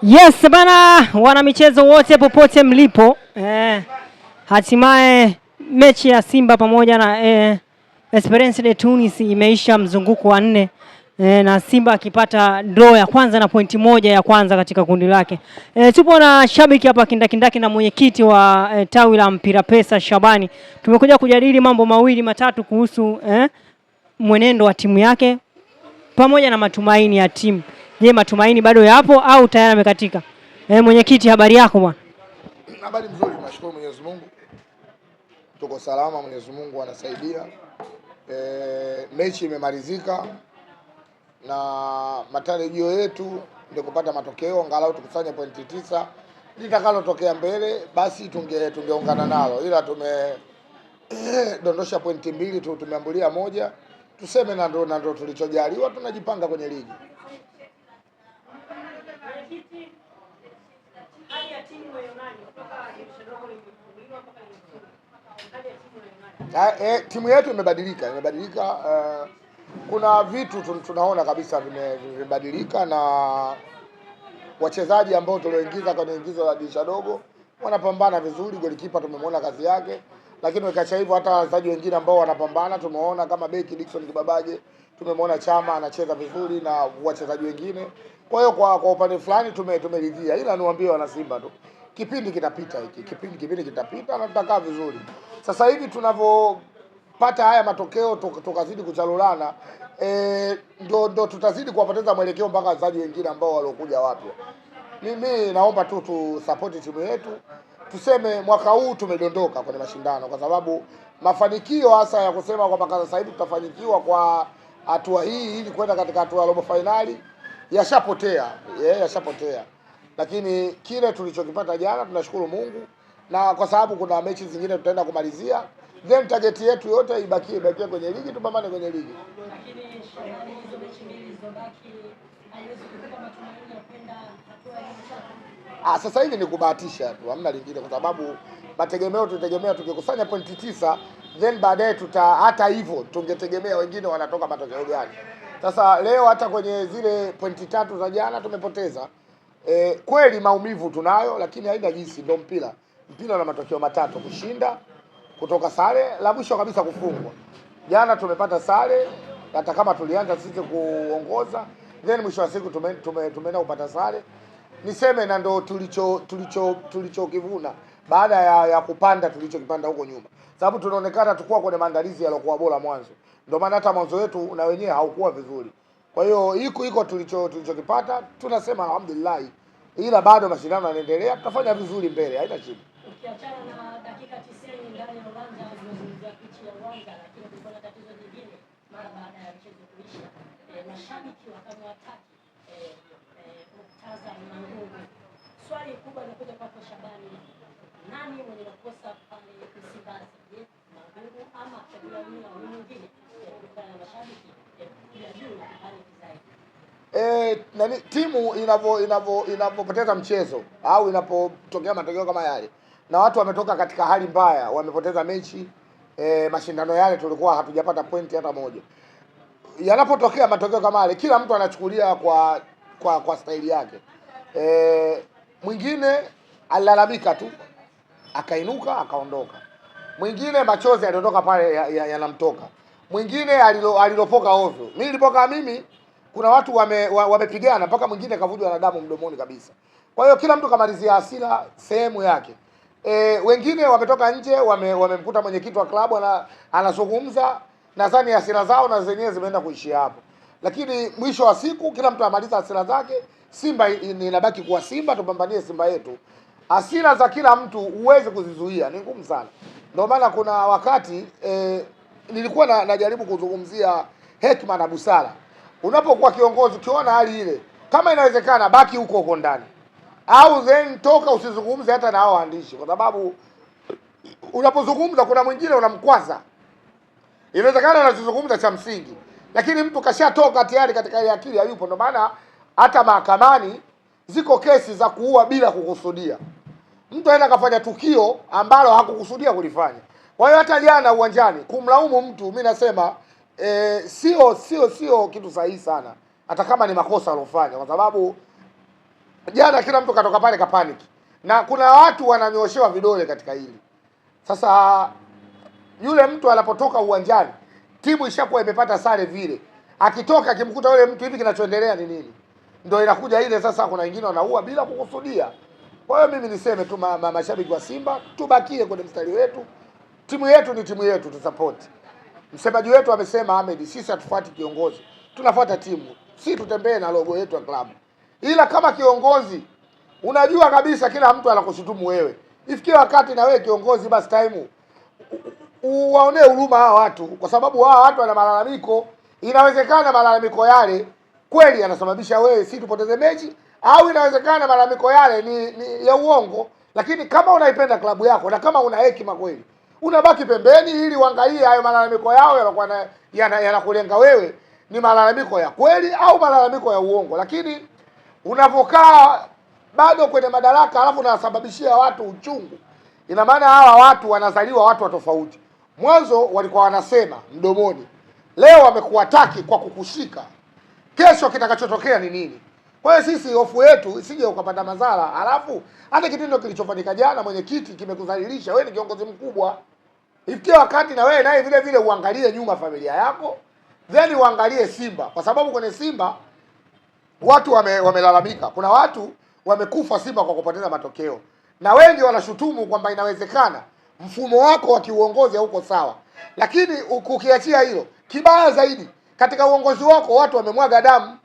Yes bana, wana michezo wote popote mlipo, hatimaye mechi ya Simba pamoja na Esperance de Tunis imeisha mzunguko wa 4, na Simba akipata draw ya kwanza na pointi moja ya kwanza katika kundi lake. Tupo na shabiki hapa kindakindaki na mwenyekiti wa tawi la Mpira Pesa Shabani. Tumekuja kujadili mambo mawili matatu kuhusu mwenendo wa timu yake pamoja na matumaini ya timu. Je, matumaini bado yapo au tayari yamekatika? Mwenyekiti, habari yako bwana? Habari nzuri, nashukuru Mwenyezi Mungu. Tuko salama, Mwenyezi Mungu anasaidia. Mechi imemalizika na matarajio yetu ndio kupata matokeo angalau tukusanye pointi 9. Litakalotokea mbele basi tungeungana nalo, ila dondosha pointi 2 tu, tumeambulia moja. Tuseme na ndo tulichojaliwa, tunajipanga kwenye ligi. Timu yetu imebadilika. Kuna vitu tunaona kabisa vimebadilika, na wachezaji ambao tulioingiza kwenye ingizo la dirisha dogo wanapambana vizuri. Golikipa tumemwona kazi yake, lakini ukiacha hivyo hata wachezaji wengine ambao wanapambana tumeona, kama beki Dickson Kibabaje tumemwona Chama anacheza vizuri na wachezaji wengine. Kwa hiyo kwa upande fulani tumeridhia, ila niwaambie wana Simba tu, kipindi kitapita hiki, kipindi kitapita na tutakaa vizuri. Sasa hivi tunavyopata haya matokeo tukazidi kuchalulana, ndo tutazidi kuwapoteza mwelekeo mpaka wachezaji wengine ambao waliokuja wapya. Mimi naomba tu support timu yetu. Tuseme mwaka huu tumedondoka kwenye mashindano kwa sababu mafanikio hasa ya kusema kwamba sasa hivi tutafanikiwa kwa hatua hii ili kwenda katika hatua ya robo finali yashapotea. Yashapotea. Lakini kile tulichokipata jana tunashukuru Mungu, na kwa sababu kuna mechi zingine tutaenda kumalizia, then target yetu yote ibakie kwenye ligi, tupambane kwenye ligi. Lakini hizo mechi mbili zilizobaki haiwezi kukupa matumaini ya kwenda hatua ya sasa hivi ni kubahatisha tu, hamna lingine, kwa sababu tutegemea tukikusanya pointi 9, then baadaye hata hivyo tungetegemea wengine wanatoka matokeo gani. Sasa leo hata kwenye zile pointi 3 za jana tumepoteza. Kweli maumivu tunayo, lakini haina jinsi, ndio mpira na matokeo matatu: kushinda, kutoka sare, la mwisho kabisa kufungwa. Jana tumepata sare, hata kama tulianza sisi kuongoza, then mwisho wa siku tumeenda kupata sare. Niseme na ndo tulichokivuna baada ya kupanda tulichokipanda huko nyuma, sababu tunaonekana tukua kwenye maandalizi yaliokuwa bora mwanzo. Ndio maana hata mwanzo wetu na wenyewe haukuwa vizuri. Kwa hiyo iko tulichokipata, tunasema alhamdulillah, ila bado mashindano yanaendelea, tutafanya vizuri mbele, haina shida. Ukiachana na dakika 90 ndani ya uwanja tunazungumzia pichi ya uwanja, lakini kulikuwa na tatizo jingine mara baada ya mchezo kuisha. Mashabiki wakamwataki Murtaza Mangungu. Swali kubwa linakuja kwako Shabani, nani mwenye makosa pale Msimbazi? Je, Mangungu ama Chagula mwingine kutokana na mashabiki ya juu na pale Kizai? Timu inavyopoteza mchezo au inapotokea matokeo kama yale na watu wametoka katika hali mbaya, wamepoteza mechi, mashindano yale tulikuwa hatujapata pointi hata moja. Yanapotokea matokeo kama yale, kila mtu anachukulia kwa staili yake. Mwingine alilalamika tu akainuka akaondoka, mwingine machozi aliondoka pale yanamtoka, mwingine alilopoka ovyo. Mimi nilipoka kuna watu wamepigana mpaka mwingine kavujwa na damu mdomoni kabisa. Kwa hiyo kila mtu kamalizia hasira sehemu yake. Wengine wametoka nje, wamemkuta mwenyekiti wa klabu anazungumza, nadhani hasira zao na zenyewe zimeenda kuishia hapo. Lakini mwisho wa siku kila mtu amaliza hasira zake, Simba inabaki kuwa Simba, tupambanie Simba yetu. Hasira za kila mtu uweze kuzizuia, ni ngumu sana. Ndio maana kuna wakati nilikuwa najaribu kuzungumzia hekima na busara. Unapokuwa kiongozi, ukiona hali ile, kama inawezekana baki huko ndani, au then toka, usizungumze hata na hao waandishi, kwa sababu unapozungumza kuna mwingine unamkwaza. Inawezekana unazungumza cha msingi, lakini mtu kashatoka tayari katika ile akili hayupo. Ndio maana hata mahakamani ziko kesi za kuua bila kukusudia. Mtu aenda kafanya tukio ambalo hakukusudia kulifanya. Kwa hiyo hata jana uwanjani kumlaumu mtu, mimi nasema sio kitu sahihi sana, hata kama ni makosa alofanya, kwa sababu Jana kila mtu katoka pale kapaniki, na kuna watu wananyoshewa vidole katika hili. Sasa yule mtu anapotoka uwanjani, timu ishakuwa imepata sare vile, akitoka akimkuta yule mtu, hivi kinachoendelea ni nini? Ndio inakuja ile sasa, kuna wengine wanaua bila kukusudia. Kwa hiyo mimi niseme tu mashabiki wa Simba tubakie kwenye mstari wetu, timu yetu ni timu yetu, tusupport. Msemaji wetu amesema Ahmed, sisi hatufuati kiongozi, tunafuata timu. Si tutembee na logo yetu ya klabu. Ila kama kiongozi unajua kabisa kila mtu anakushutumu wewe, ifikie wakati na wewe kiongozi basi time uwaonee huruma hawa watu, kwa sababu hawa watu wana malalamiko. Inawezekana malalamiko yale kweli yanasababisha wewe si tupoteze mechi, au inawezekana malalamiko yale ni ya uongo. Lakini kama unaipenda klabu yako na kama una hekima kweli, unabaki pembeni ili uangalie hayo malalamiko yao yanakuwa yanakulenga wewe ni malalamiko ya kweli au malalamiko ya uongo. Lakini unapokaa bado kwenye madaraka alafu unasababishia watu uchungu, ina maana hawa watu wanazaliwa watu wa tofauti. Mwanzo walikuwa wanasema mdomoni, leo wamekuataki kwa kukushika, kesho kitakachotokea ni nini? Kwa hiyo sisi hofu yetu isije ukapata madhara, alafu hata kitendo kilichofanyika jana mwenyekiti kimekudhalilisha. Wewe ni kiongozi mkubwa, ifikie wakati na wewe naye vile vile uangalie nyuma familia yako, then uangalie Simba, kwa sababu kwenye Simba watu wamelalamika. Kuna watu wamekufa Simba kwa kupoteza matokeo, na wengi wanashutumu kwamba inawezekana mfumo wako wa kiuongozi hauko sawa. Lakini ukiachia hilo, kibaya zaidi katika uongozi wako watu wamemwaga damu.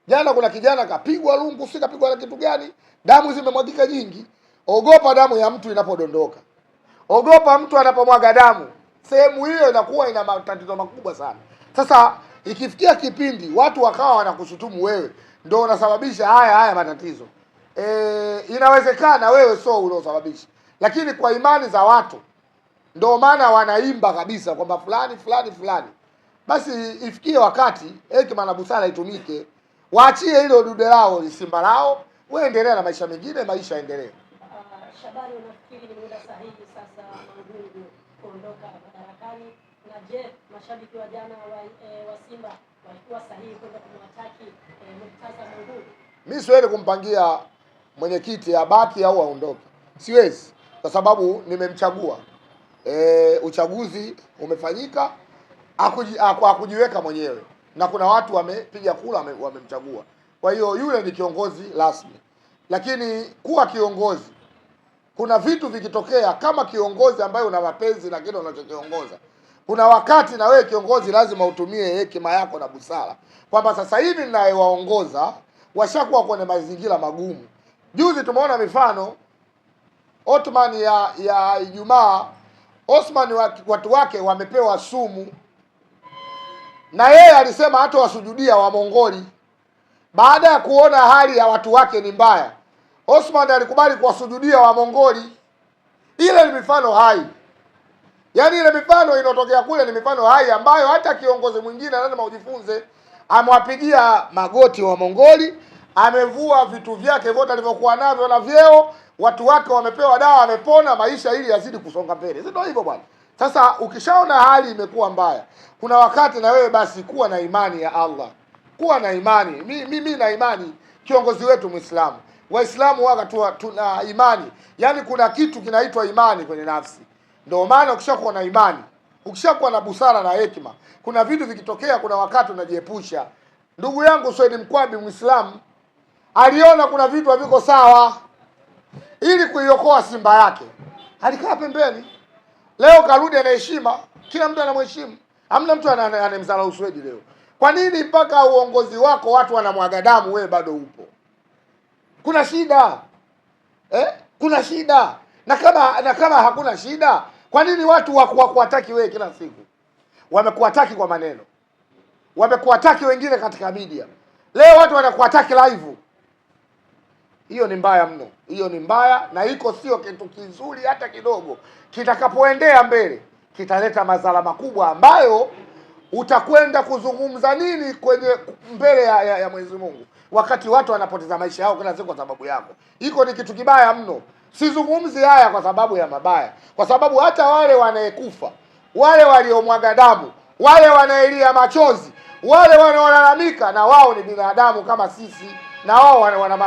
Jana kuna kijana kapigwa lungu, si kapigwa na kitu gani, damu zimemwagika nyingi. Ogopa damu ya mtu inapodondoka, ogopa mtu anapomwaga damu, sehemu hiyo inakuwa ina matatizo makubwa sana. Sasa ikifikia kipindi watu wakawa wanakushutumu wewe ndio unasababisha haya matatizo, inawezekana wewe sio uliosababisha, lakini kwa imani za watu ndio maana wanaimba kabisa kwamba fulani fulani fulani. Basi ifikie wakati hekima na busara itumike, waachie hilo dude lao Simba lao, waendelee na maisha mengine, maisha yaendelee. Shabani, unafikiri ni muda sahihi sasa Mangungu kuondoka madarakani? Na je, mashabiki wa jana wa Simba walikuwa sahihi kwenda kumwataki Murtaza Mangungu? Mimi siwezi kumpangia mwenyekiti abaki au aondoke, siwezi, kwa sababu nimemchagua. Uchaguzi umefanyika, hakujiweka mwenyewe, na kuna watu wamepiga kura wamemchagua. Kwa hiyo yule ni kiongozi rasmi. Lakini kuwa kiongozi, kuna vitu vikitokea kama kiongozi ambaye una mapenzi na kile unachokiongoza, kuna wakati na wewe kiongozi lazima utumie hekima yako na busara, kwamba sasa hivi ninayewaongoza washakuwa kwenye mazingira magumu. Juzi tumeona mifano Ottoman ya Ijumaa, Osman watu wake wamepewa sumu, na yeye alisema hata wasujudia wa Mongoli. Baada ya kuona hali ya watu wake ni mbaya, Osman alikubali kuwasujudia wa Mongoli. Ile ni mifano hai. Yaani ile mifano inotokea kule ni mifano hai ambayo hata kiongozi mwingine lazima ujifunze. Amewapigia magoti wa Mongoli, amevua vitu vyake vyote alivyokuwa navyo na vyeo, watu wake wamepewa dawa, amepona, maisha ili yazidi kusonga mbele. Ndio hivyo bwana. Sasa ukishaona hali imekuwa mbaya, kuna wakati na wewe basi kuwa na imani ya Allah. Kuwa na imani. Mimi na imani kiongozi wetu Muislamu. Waislamu waga tuna imani. Yaani kuna kitu kinaitwa imani kwenye nafsi. Ndio maana ukishakuwa na imani, ukishakuwa na busara na hekima, kuna vitu vikitokea kuna wakati unajiepusha. Ndugu yangu Said Mkwabi Muislamu aliona kuna vitu haviko sawa, ili kuiokoa Simba yake alikaa pembeni. Leo karudi ana heshima, kila mtu anamheshimu. Hamna mtu anemdharau Said leo. Kwa nini mpaka uongozi wako watu wanamwaga damu wewe bado upo? Kuna shida. Kuna shida. Na kama hakuna shida, kwa nini watu wakuataki wewe kila siku? Wamekuataki kwa maneno, wamekuataki wengine katika media. Leo watu wanakuataki live. Hiyo ni mbaya mno. Hiyo ni mbaya, na iko sio kitu kizuri hata kidogo. Kitakapoendea mbele kitaleta madhara makubwa ambayo utakwenda kuzungumza nini kwenye mbele ya Mwenyezi Mungu, wakati watu wanapoteza maisha yao kila siku kwa sababu yako. Iko ni kitu kibaya mno. Sizungumzi haya kwa sababu ya mabaya, kwa sababu hata wale wanaekufa, wale waliomwaga damu, wale wanaelia machozi, wale wanaolalamika, na wao ni binadamu kama sisi, na wao wana